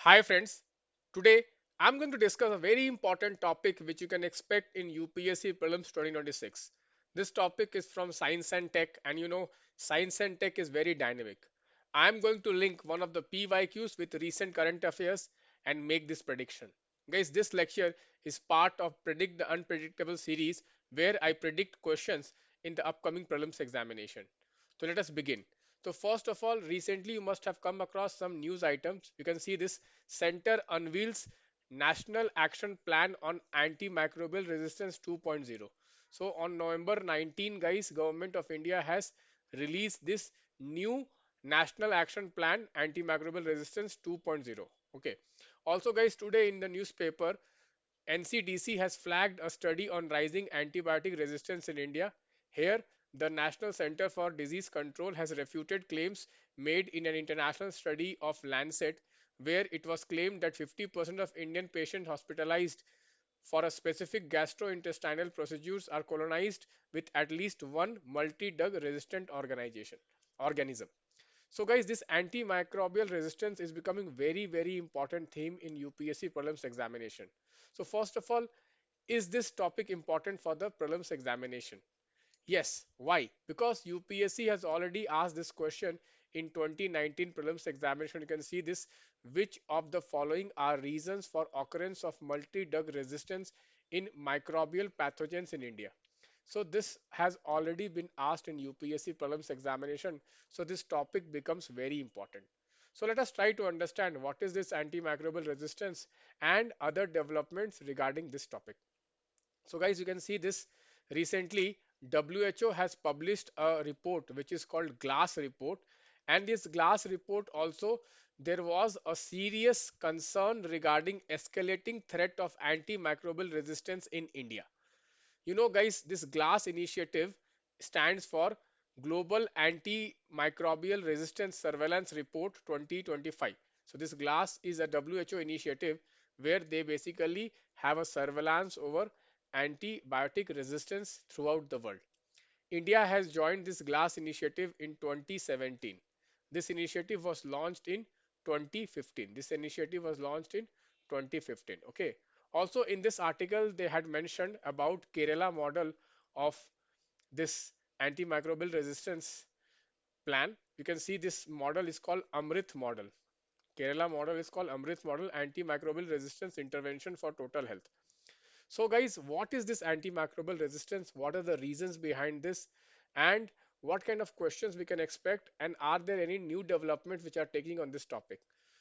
Hi friends, today I'm going to discuss a very important topic which you can expect in UPSC Prelims 2026. This topic is from Science and Tech, and Science and Tech is very dynamic. I'm going to link one of the PYQs with recent current affairs and make this prediction. Guys, this lecture is part of Predict the Unpredictable series where I predict questions in the upcoming prelims examination. So let us begin. So first of all, recently you must have come across some news items. You can see this center unveils National Action Plan on Antimicrobial Resistance 2.0. So on November 19, guys, Government of India has released this new National Action Plan Antimicrobial Resistance 2.0. Okay. Also, guys, today in the newspaper, NCDC has flagged a study on rising antibiotic resistance in India. Here, the National Center for Disease Control has refuted claims made in an international study of Lancet, where it was claimed that 50% of Indian patients hospitalized for a specific gastrointestinal procedures are colonized with at least one multi-drug resistant organism. So guys, this antimicrobial resistance is becoming very important theme in UPSC prelims examination. So first of all, is this topic important for the prelims examination? Yes. Why? Because UPSC has already asked this question in 2019 prelims examination. You can see this. Which of the following are reasons for occurrence of multi-drug resistance in microbial pathogens in India? So this has already been asked in UPSC prelims examination. So this topic becomes very important. So let us try to understand what is this antimicrobial resistance and other developments regarding this topic. So guys, you can see this recently WHO has published a report which is called GLASS report, and this GLASS report also there was a serious concern regarding escalating threat of antimicrobial resistance in India. Guys, this GLASS initiative stands for Global Antimicrobial Resistance Surveillance Report 2025. So this GLASS is a WHO initiative where they basically have a surveillance over antibiotic resistance throughout the world. India has joined this GLASS initiative in 2017. This initiative was launched in 2015. This initiative was launched in 2015. Okay. Also, in this article, they had mentioned about Kerala model of this antimicrobial resistance plan. You can see this model is called Amrit model. Kerala model is called Amrit model, antimicrobial resistance intervention for total health. So guys, what is this antimicrobial resistance? What are the reasons behind this? And what kind of questions we can expect? And are there any new developments which are taking on this topic?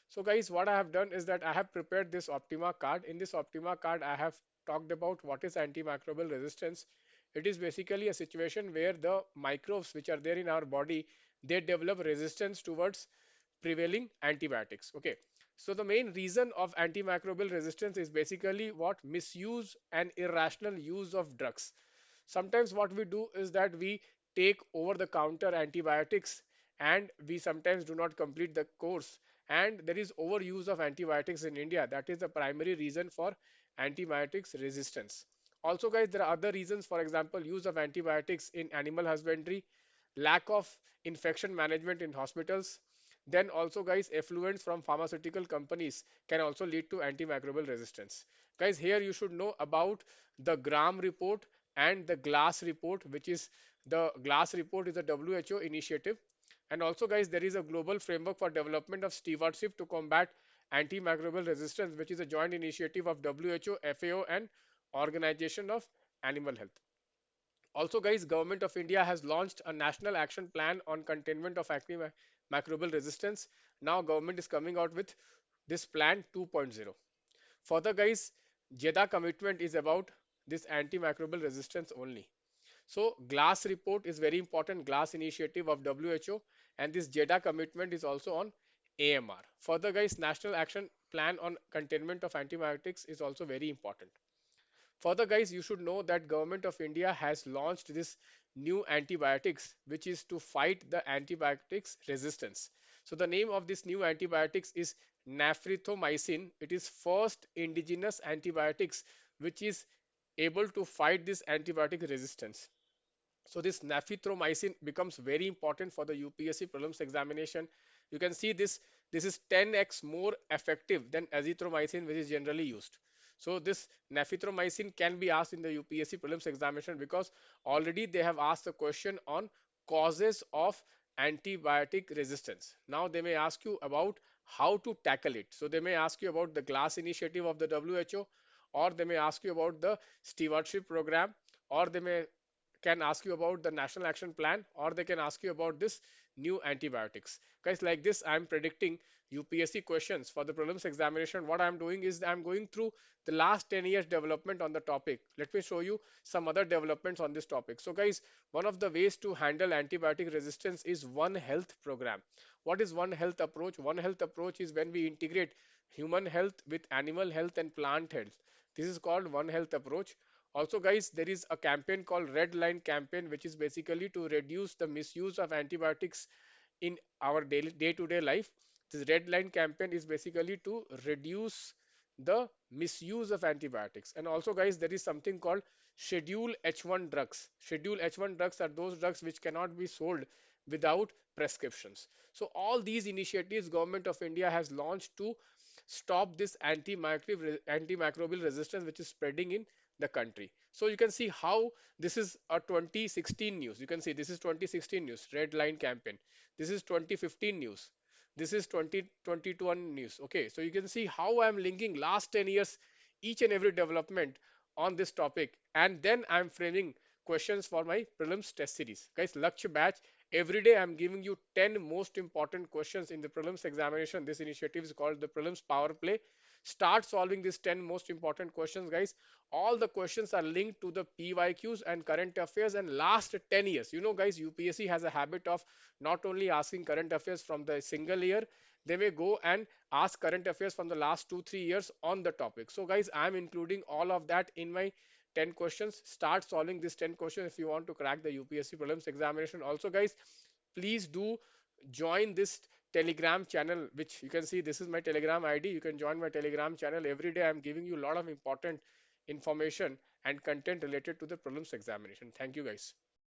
So guys, what I have done is that I have prepared this Optima card. In this Optima card, I have talked about what is antimicrobial resistance. It is basically a situation where the microbes which are there in our body, they develop resistance towards prevailing antibiotics. Okay. So the main reason of antimicrobial resistance is basically what misuse and irrational use of drugs. Sometimes what we do is that we take over the counter antibiotics and we sometimes do not complete the course, and there is overuse of antibiotics in India. That is the primary reason for antibiotics resistance. Also guys, there are other reasons, for example use of antibiotics in animal husbandry, lack of infection management in hospitals. Then also guys, effluents from pharmaceutical companies can also lead to antimicrobial resistance. Guys, here you should know about the Gram report and the GLASS report, which is the GLASS report is a WHO initiative. And also guys, there is a global framework for development of stewardship to combat antimicrobial resistance, which is a joint initiative of WHO, FAO and Organization of Animal Health. Also guys, Government of India has launched a national action plan on containment of antimicrobial resistance. Now government is coming out with this plan 2.0. Further guys, JEDA commitment is about this antimicrobial resistance only. So GLASS report is very important, GLASS initiative of WHO, and this JEDA commitment is also on AMR. Further guys, national action plan on containment of antibiotics is also very important. Further guys, you should know that Government of India has launched this new antibiotics which is to fight the antibiotics resistance. So the name of this new antibiotics is naphrithromycin. It is first indigenous antibiotics which is able to fight this antibiotic resistance. So this naphrithromycin becomes very important for the UPSC prelims examination. You can see this this is 10x more effective than azithromycin, which is generally used. So this naphthyромycin can be asked in the UPSC prelims examination because already they have asked a question on causes of antibiotic resistance. Now they may ask you about how to tackle it. So they may ask you about the GLASS initiative of the WHO, or they may ask you about the stewardship program, or they may can ask you about the national action plan, or they can ask you about this new antibiotics. Guys, like this I'm predicting UPSC questions for the prelims examination. What I'm doing is I'm going through the last 10 years development on the topic. Let me show you some other developments on this topic. So guys, one of the ways to handle antibiotic resistance is One Health program. What is One Health approach? One Health approach is when we integrate human health with animal health and plant health. This is called One Health approach. Also, guys, there is a campaign called Red Line campaign, which is basically to reduce the misuse of antibiotics in our daily day-to-day life. This Red Line campaign is basically to reduce the misuse of antibiotics. And also, guys, there is something called Schedule H1 drugs. Schedule H1 drugs are those drugs which cannot be sold without prescriptions. So all these initiatives government of India has launched to stop this antimicrobial resistance which is spreading in the country. So you can see how this is a 2016 news. You can see this is 2016 news, Red Line campaign. This is 2015 news. This is 2021 news. Okay, so you can see how I'm linking last 10 years, each and every development on this topic, and then I'm framing questions for my prelims test series. Guys, Lakshya batch, every day I'm giving you 10 most important questions in the prelims examination. This initiative is called the Prelims Power Play. Start solving these 10 most important questions, guys. All the questions are linked to the PYQs and current affairs and last 10 years. You know, guys, UPSC has a habit of not only asking current affairs from the single year, they may go and ask current affairs from the last 2 3 years on the topic. So guys, I'm including all of that in my 10 questions. Start solving these 10 questions if you want to crack the UPSC prelims examination. Also, guys, please do join this Telegram channel, which you can see this is my Telegram ID. You can join my Telegram channel. Every day I'm giving you a lot of important information and content related to the prelims examination. Thank you, guys.